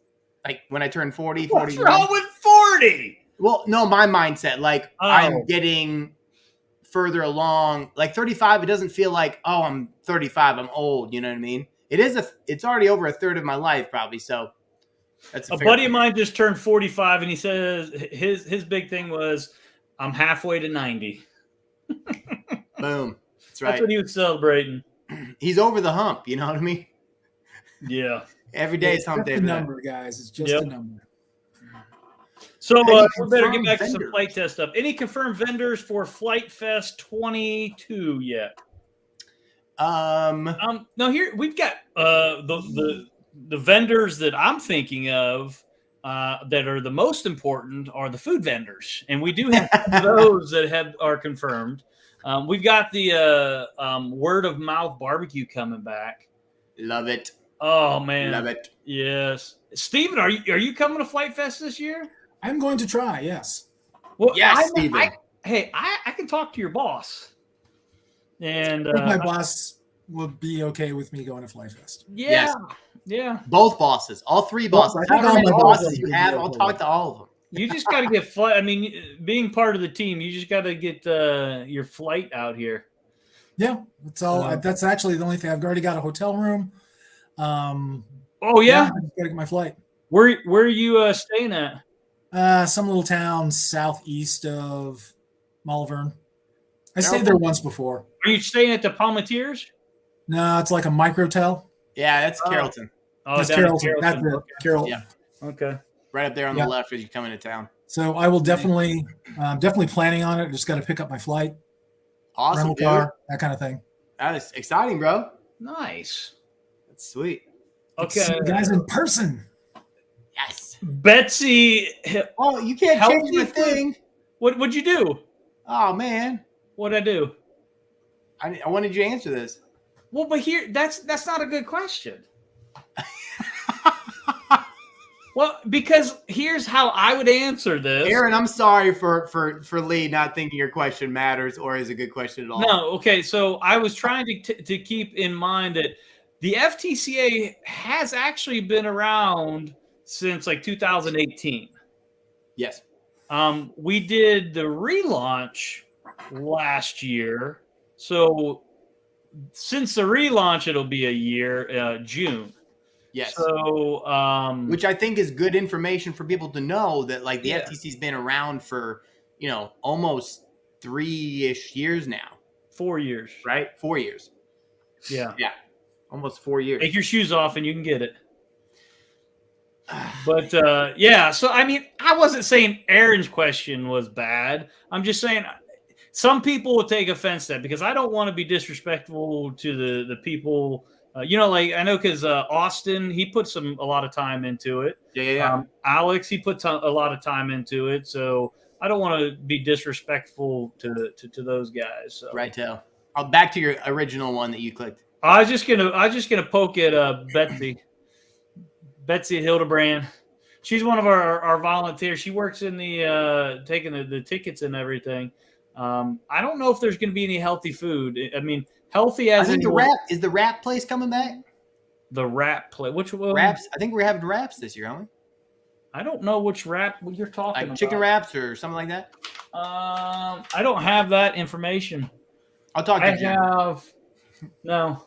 like when I turn 40, What's 41. wrong with 40? Well, no, my mindset, like Oh. I'm getting further along. Like 35, it doesn't feel like, oh, I'm 35, I'm old. You know what I mean? It's already over a third of my life, probably. So that's A buddy of mine just turned 45, and he says his big thing was, "I'm halfway to 90." Boom. That's right. That's what he was celebrating. He's over the hump. You know what I mean? Yeah. Every day is It's hump just day. a for that. number, guys. It's just Yep. a number. So Any we better get confirmed back to some vendors? flight test stuff. Any confirmed vendors for Flight Fest 22 yet? No, here we've got the vendors that I'm thinking of that are the most important are the food vendors, and we do have those that are confirmed. We've got the word of mouth barbecue coming back. Love it. Oh man, Love it. Yes, Stephen, are you coming to Flight Fest this year? I'm going to try, yes. Well, Yes, Stephen. I can talk to your boss, and I think my boss will be okay with me going to Flight Fest. yeah, Yes. yeah. Both bosses, all three bosses. I think However all many my bosses bosses you will have, be I'll okay talk with to all of them. You just got to get flight. I mean, being part of the team, you just got to get your flight out here. Yeah, that's all. That's actually the only thing. I've already got a hotel room. Oh yeah, I just gotta get my flight. where are you staying at? Some little town southeast of Malvern. I stayed there once before. Are you staying at the Palmatiers? No, it's like a microtel. Yeah, that's Carrollton. Oh, That's down in Carrollton. That's it. Okay. Carrollton. Yeah. Okay. Right up there on the left as you come into town. So I will definitely planning on it. Just got to pick up my flight, Awesome, rental dude. car, that kind of thing. That is exciting, bro. Nice. That's sweet. Okay. See you guys in person. Yes. Betsy, Oh, you can't Help change me my thing. what'd you do? Oh, man. What'd I do? I wanted you to answer this. Well, but here that's not a good question. Well, because here's how I would answer this. Aaron, I'm sorry for Lee not thinking your question matters or is a good question at all. No, okay. So I was trying to keep in mind that the FTCA has actually been around since like 2018. Yes. We did the relaunch last year. So since the relaunch, it'll be a year, June. Yes. So, which I think is good information for people to know that like the Yeah. FTC's been around for, almost 3-ish years now. 4 years. Right? 4 years. Yeah. Yeah. Almost 4 years. Take your shoes off and you can get it. But yeah, so I mean, I wasn't saying Aaron's question was bad. I'm just saying some people will take offense to that because I don't want to be disrespectful to the people. Like I know because Austin, he puts a lot of time into it. Yeah. Alex, he puts a lot of time into it. So I don't want to be disrespectful to those guys. So. Right, Tail. Back to your original one that you clicked. I was just gonna poke at Betsy Hildebrand. She's one of our volunteers. She works in the taking the tickets and everything. I don't know if there's going to be any healthy food. I mean, healthy as in the wrap place coming back? The wrap place. Which one? Wraps. I think we're having wraps this year, aren't we? I don't know which wrap you're talking about. Like chicken wraps or something like that? I don't have that information. I'll talk to you. No.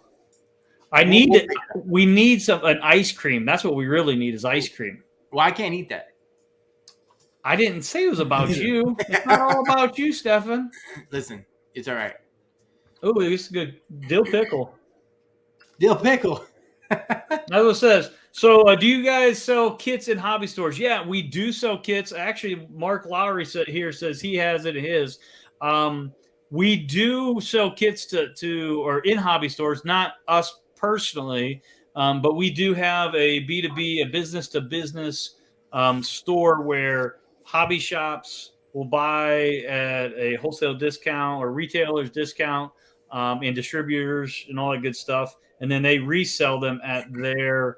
I need it. We need an ice cream. That's what we really need is ice cream. Well, I can't eat that. I didn't say it was about you. It's not all about you, Stefan. Listen, it's all right. Oh, this is good. Dill pickle. Dill pickle. That's what it says. So, do you guys sell kits in hobby stores? Yeah, we do sell kits. Actually, Mark Lowry says he has it in his. We do sell kits to or in hobby stores, not us personally, but we do have a B2B, a business-to-business store where hobby shops will buy at a wholesale discount or retailers discount and distributors and all that good stuff, and then they resell them at their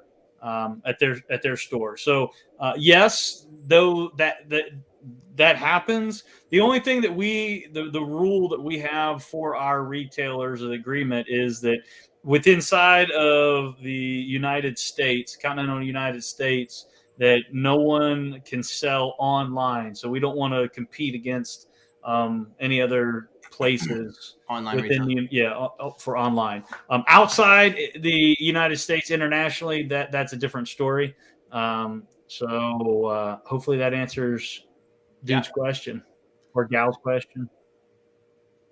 store. So yes, though that happens. The only thing that the rule that we have for our retailers of the agreement is that inside of the United States, continental United States, that no one can sell online. So we don't want to compete against any other places online within for online. Outside the United States, internationally, that's a different story. So hopefully that answers dude's question or gal's question.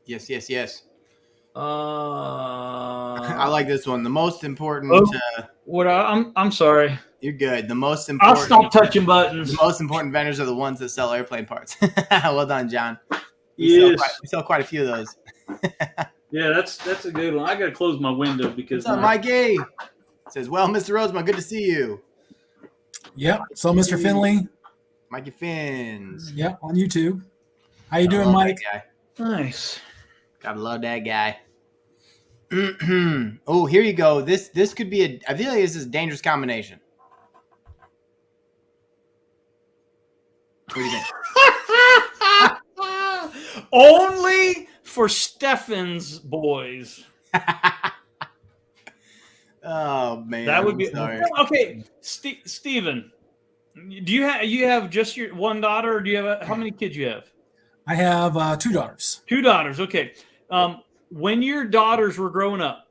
Yes. I like this one. The most important. I'm sorry. You're good. The most important. I'll stop touching buttons. The most important vendors are the ones that sell airplane parts. Well done, John. We sell quite a few of those. Yeah, that's a good one. I gotta close my window because. What's up, Mikey? It says, "Well, Mr. Rosema, good to see you." Yep. So, Mr. Finley. Mikey Fins. Yep, on YouTube. How you doing, Mike? Nice. Gotta love that guy. Oh, here you go. This could be I feel like this is a dangerous combination. What do you think? Only for Stefan's boys. Oh man, that would be sorry. Okay. Stephen, do you have just your one daughter, or do you have how many kids you have? I have 2 daughters. 2 daughters. Okay. When your daughters were growing up,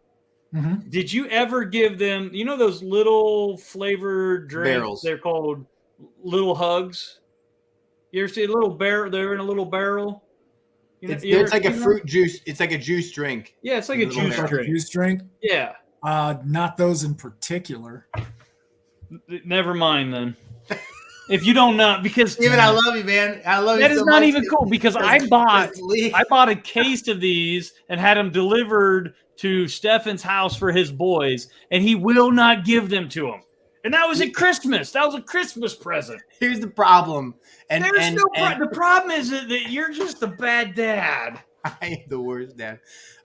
did you ever give them, those little flavored drinks? Barrels. They're called little hugs. You ever see a little barrel? They're in a little barrel. It's like a fruit juice. It's like a juice drink. Yeah, it's like a juice drink. Yeah. Not those in particular. Never mind then. If you don't know, because Steven, I love you, man. I love you. That is not even cool because I bought a case of these and had them delivered to Stefan's house for his boys, and he will not give them to him. And that was at Christmas. That was a Christmas present. Here's the problem. The problem is that you're just a bad dad. I am the worst dad.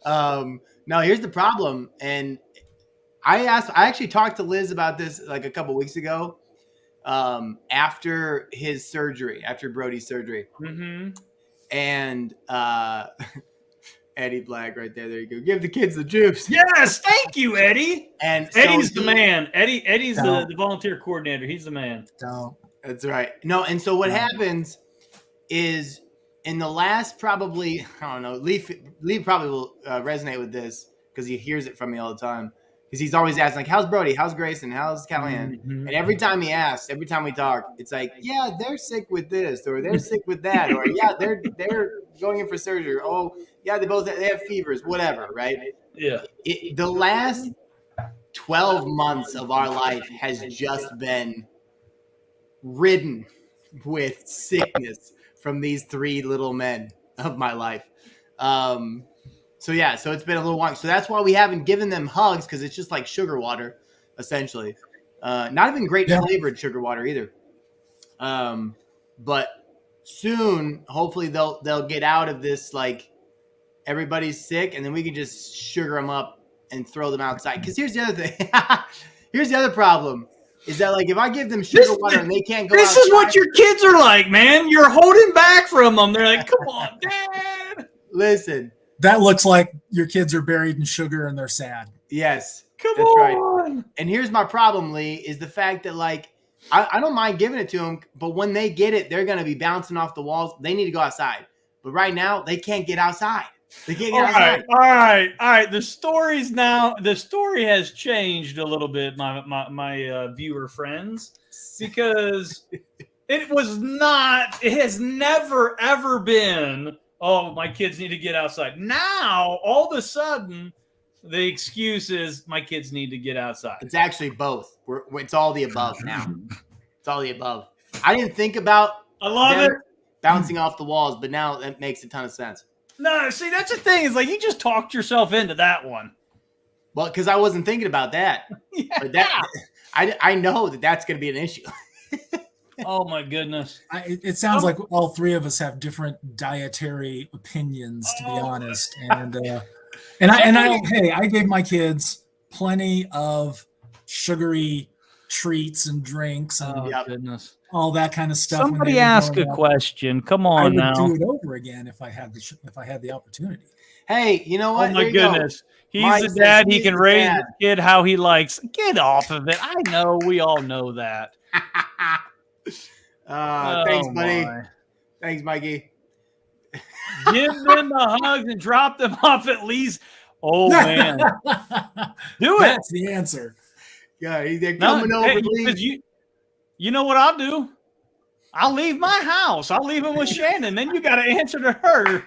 No, here's the problem. And I actually talked to Liz about this like a couple weeks ago. After his surgery, after Brody's surgery. And Eddie Black right there. There you go. Give the kids the juice. Yes, thank you, Eddie. And Eddie's the man. Eddie's the volunteer coordinator. He's the man. That's right. No, and so what happens is in the last probably, I don't know, Lee probably will resonate with this because he hears it from me all the time. because he's always asking like, "How's Brody? How's Grayson? How's Callahan?" Mm-hmm. And every time he asks, every time we talk, it's like, "Yeah, they're sick with this, or they're sick with that, or yeah, they're going in for surgery. Oh, yeah, they have fevers, whatever." Right? Yeah. The last 12 months of our life has just been ridden with sickness from these three little men of my life. So it's been a little while. So that's why we haven't given them hugs, because it's just like sugar water, essentially. Not even great flavored sugar water either. But soon, hopefully, they'll get out of this, like, everybody's sick, and then we can just sugar them up and throw them outside. Because here's the other thing. Here's the other problem. Is that, like, if I give them sugar water and they can't go outside. This is what your kids are like, man. You're holding back from them. They're like, come on, Dad. Listen. That looks like your kids are buried in sugar and they're sad. Yes. Come that's on. Right. And here's my problem, Lee, is the fact that, like, I don't mind giving it to them, but when they get it, they're going to be bouncing off the walls. They need to go outside. But right now, they can't get outside. They can't get outside. All right. The story has changed a little bit, my viewer friends, because it has never, ever been, oh, my kids need to get outside. Now, all of a sudden, the excuse is my kids need to get outside. It's actually both. It's all the above now. It's all the above. I didn't think about bouncing off the walls, but now that makes a ton of sense. No, see, that's the thing. Is like you just talked yourself into that one. Well, because I wasn't thinking about that. Yeah. But I know that's going to be an issue. Oh my goodness! It sounds like all three of us have different dietary opinions, to be honest. And I gave my kids plenty of sugary treats and drinks and goodness. all that kind of stuff. Somebody ask a question. Come on now. I would do it over again if I had the opportunity. Hey, you know what? Oh my goodness. He's Mike a dad. He he's can the raise dad. his kid how he likes. Get off of it. I know. We all know that. Thanks, buddy. Thanks, Mikey. Give them the hugs and drop them off at least. Oh, man. Do it. That's the answer. Yeah, they're coming over. You know what I'll do? I'll leave my house. I'll leave him with Shannon. Then you got to answer to her.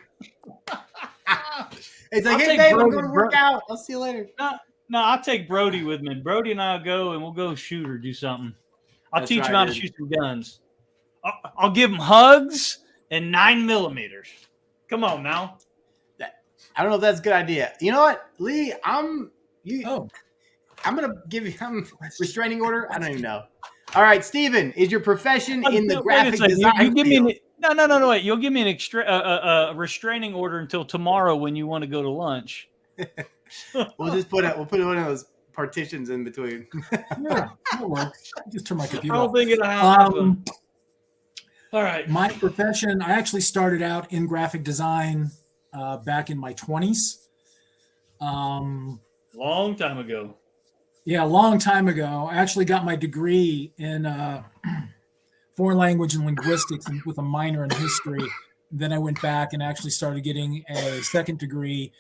It's like, hey, babe, I'm going to work out. I'll see you later. No, I'll take Brody with me. Brody and I'll go, and we'll go shoot or do something. I'll teach him how to shoot some guns. I'll give him hugs and 9mm. Come on now. I don't know if that's a good idea. You know what, Lee? I'm gonna give you restraining order. I don't even know. All right, Stephen, is your profession in the graphic design? You give me no. Wait, you'll give me an restraining order until tomorrow when you want to go to lunch. We'll just put one of those partitions in between. Yeah, that works. Just turn my computer I don't off. think it'll happen. All right. My profession, I actually started out in graphic design back in my 20s. Long time ago. Yeah, a long time ago. I actually got my degree in foreign language and linguistics with a minor in history. Then I went back and actually started getting a second degree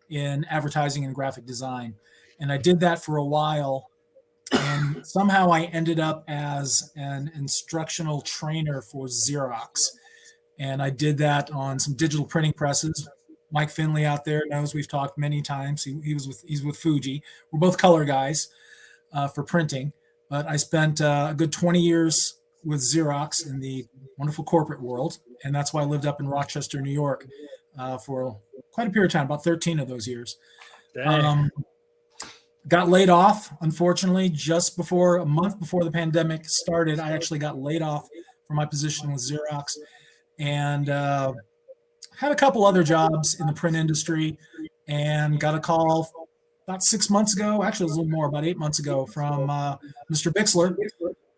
in advertising and graphic design. And I did that for a while. And somehow I ended up as an instructional trainer for Xerox. And I did that on some digital printing presses. Mike Finley out there knows we've talked many times. He's with Fuji. We're both color guys for printing. But I spent a good 20 years with Xerox in the wonderful corporate world. And that's why I lived up in Rochester, New York for quite a period of time, about 13 of those years. Got laid off, unfortunately, just a month before the pandemic started. I actually got laid off from my position with Xerox and had a couple other jobs in the print industry and got a call about 6 months ago, actually it was a little more, about 8 months ago, from Mr. Bixler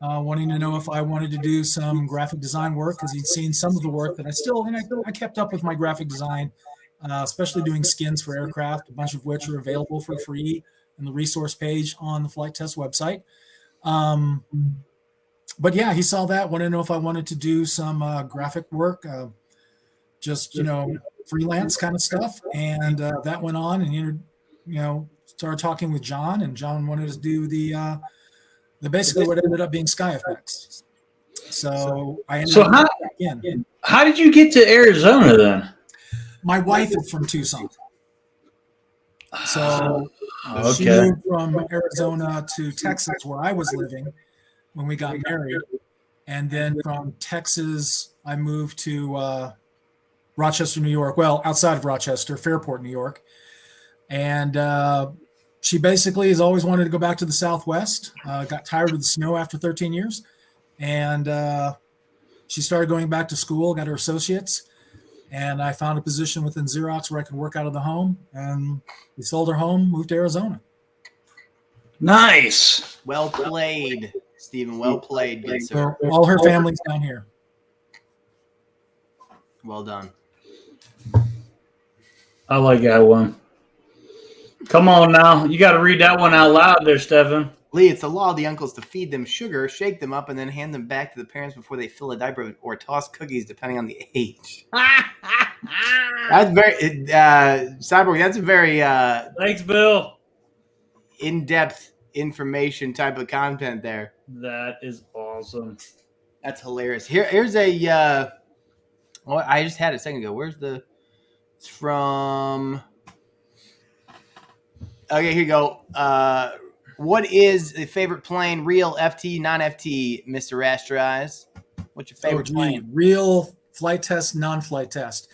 wanting to know if I wanted to do some graphic design work because he'd seen some of the work that I kept up with my graphic design, especially doing skins for aircraft, a bunch of which are available for free in the resource page on the Flight Test website. But yeah, he saw that, wanted to know if I wanted to do some graphic work, just, freelance kind of stuff. And that went on and started talking with John, and John wanted to do the basically what ended up being Sky Effects. So I ended up back in. How did you get to Arizona then? My wife is from Tucson. So she okay. moved from Arizona to Texas, where I was living when we got married. And then from Texas, I moved to Rochester, New York. Well, outside of Rochester, Fairport, New York. And she basically has always wanted to go back to the Southwest. Got tired of the snow after 13 years. And she started going back to school, got her associates. And I found a position within Xerox where I could work out of the home. And we sold her home, moved to Arizona. Nice. Well played, Stephen. Well played, good sir. So all her family's down here. Well done. I like that one. Come on now. You got to read that one out loud there, Stephen. Lee, it's the law of the uncles to feed them sugar, shake them up, and then hand them back to the parents before they fill a diaper or toss cookies, depending on the age. That's very, Cyborg, that's a very thanks, Bill. In-depth information type of content there. That is awesome. That's hilarious. Here's a, I just had it a second ago. It's from, okay, here you go. What is the favorite plane, real, FT, non-FT, Mr. Rasterize? What's your favorite plane? Real, flight test, non-flight test.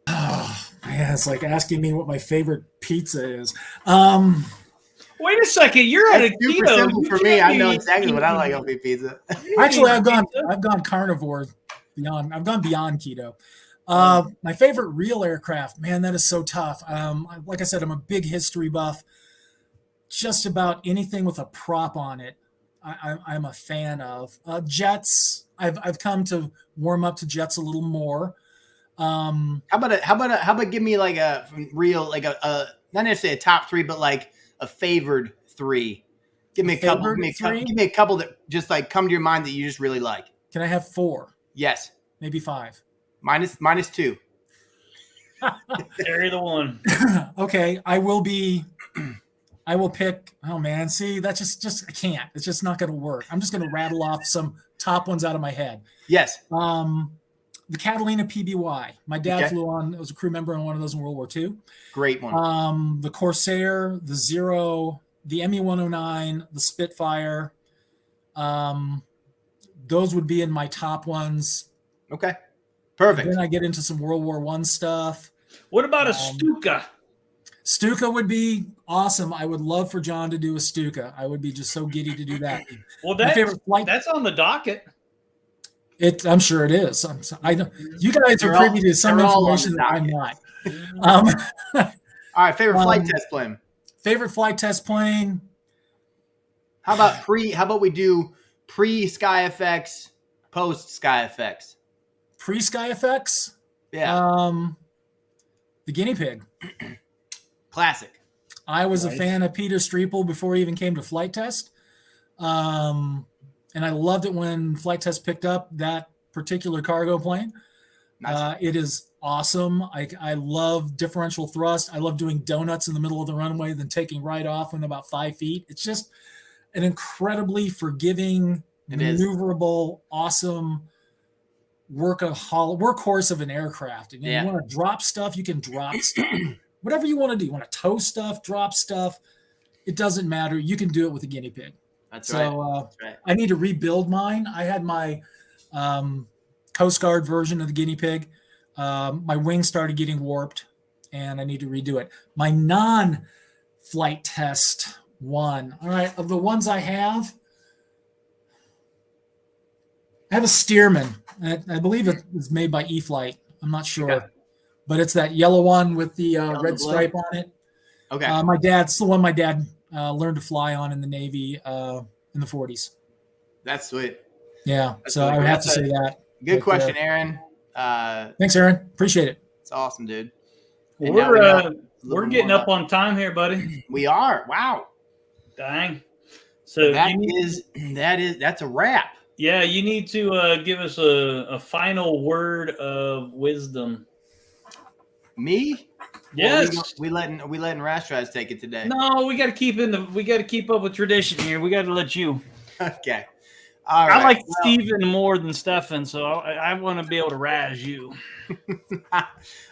Oh, man, it's like asking me what my favorite pizza is. Wait a second, you're at a super keto. simple for me. I know exactly what I like on pizza. Actually, I've gone carnivore beyond. I've gone beyond keto. My favorite real aircraft, man, that is so tough. Like I said, I'm a big history buff. Just about anything with a prop on it, I'm a fan of. Jets, I've come to warm up to jets a little more. How about give me like a real, like a not necessarily a top three, but like a favored three. Give me a couple. Give me a couple that just like come to your mind that you just really like. Can I have 4? Yes. Maybe 5. Minus 2. Carry the one. Okay, I will pick. Oh man, see, that's just I can't. It's just not going to work. I'm just going to rattle off some top ones out of my head. Yes. The Catalina PBY. My dad flew on. Was a crew member on one of those in World War II. Great one. The Corsair, the Zero, the ME-109, the Spitfire. Those would be in my top ones. Okay. Perfect. And then I get into some World War I stuff. What about a Stuka? Stuka would be awesome. I would love for John to do a Stuka. I would be just so giddy to do that. Well, that's on the docket. I'm sure it is. You guys are privy to some information that I'm not. All right, favorite flight test plane. Favorite flight test plane. How about we do pre-Sky FX, post-Sky FX? Pre-Sky FX? Yeah. The guinea pig. Classic. I was a fan of Peter Streeple before he even came to flight test. And I loved it when flight test picked up that particular cargo plane. Nice. It is awesome. I love differential thrust. I love doing donuts in the middle of the runway, then taking right off in about 5 feet. It's just an incredibly forgiving, maneuverable, awesome workhorse of an aircraft. And you want to drop stuff, you can drop stuff. Whatever you want to do. You want to tow stuff, drop stuff. It doesn't matter. You can do it with a guinea pig. That's right. I need to rebuild mine. I had my Coast Guard version of the guinea pig. My wings started getting warped, and I need to redo it. My non-flight test one. All right, of the ones I have a Stearman. I believe it was made by E-Flight. I'm not sure. Okay. But it's that yellow one with the red stripe on it. Okay. It's the one my dad learned to fly on in the Navy in the 40s. That's sweet. Yeah. So I would have to say that. Good question, Aaron. Thanks, Aaron. Appreciate it. It's awesome, dude. We're getting up on time here, buddy. We are. Wow. Dang. So that's a wrap. Yeah, you need to give us a final word of wisdom. Me? Yes. We letting Rastraz take it today. No, we got to keep up with tradition here. We got to let you. Okay. All right. I like Stephen more than Stefan, so I want to be able to razz you.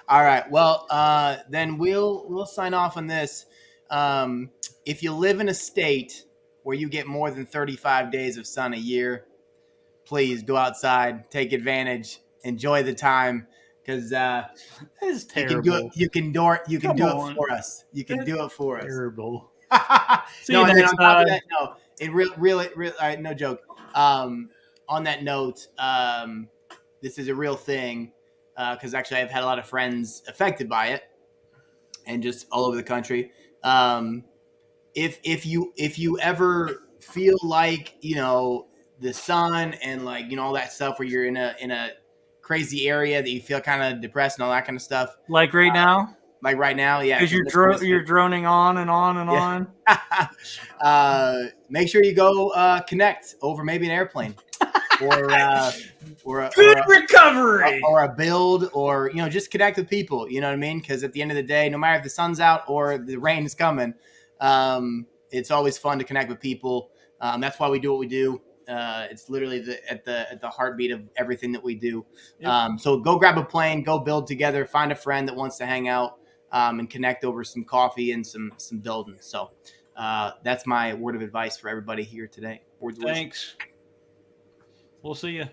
All right. Well, then we'll sign off on this. If you live in a state where you get more than 35 days of sun a year, please go outside, take advantage, enjoy the time, because that is terrible. You can do it for us. You can do it for us. Terrible. See you next time. On top of that, no, it really, no joke. On that note, this is a real thing, because actually I've had a lot of friends affected by it, and just all over the country. If you ever feel like, you know, the sun and, like, you know, all that stuff where you're in a crazy area that you feel kind of depressed and all that kind of stuff, like right now. Like right now, yeah. Because you're droning on and on and on. Make sure you go connect over maybe an airplane, or a recovery, or a build, or, you know, just connect with people. You know what I mean? Because at the end of the day, no matter if the sun's out or the rain is coming, it's always fun to connect with people. That's why we do what we do. It's literally at the heartbeat of everything that we do. Yep. So go grab a plane, go build together, find a friend that wants to hang out, and connect over some coffee and some building. So that's my word of advice for everybody here today. Thanks. We'll see you.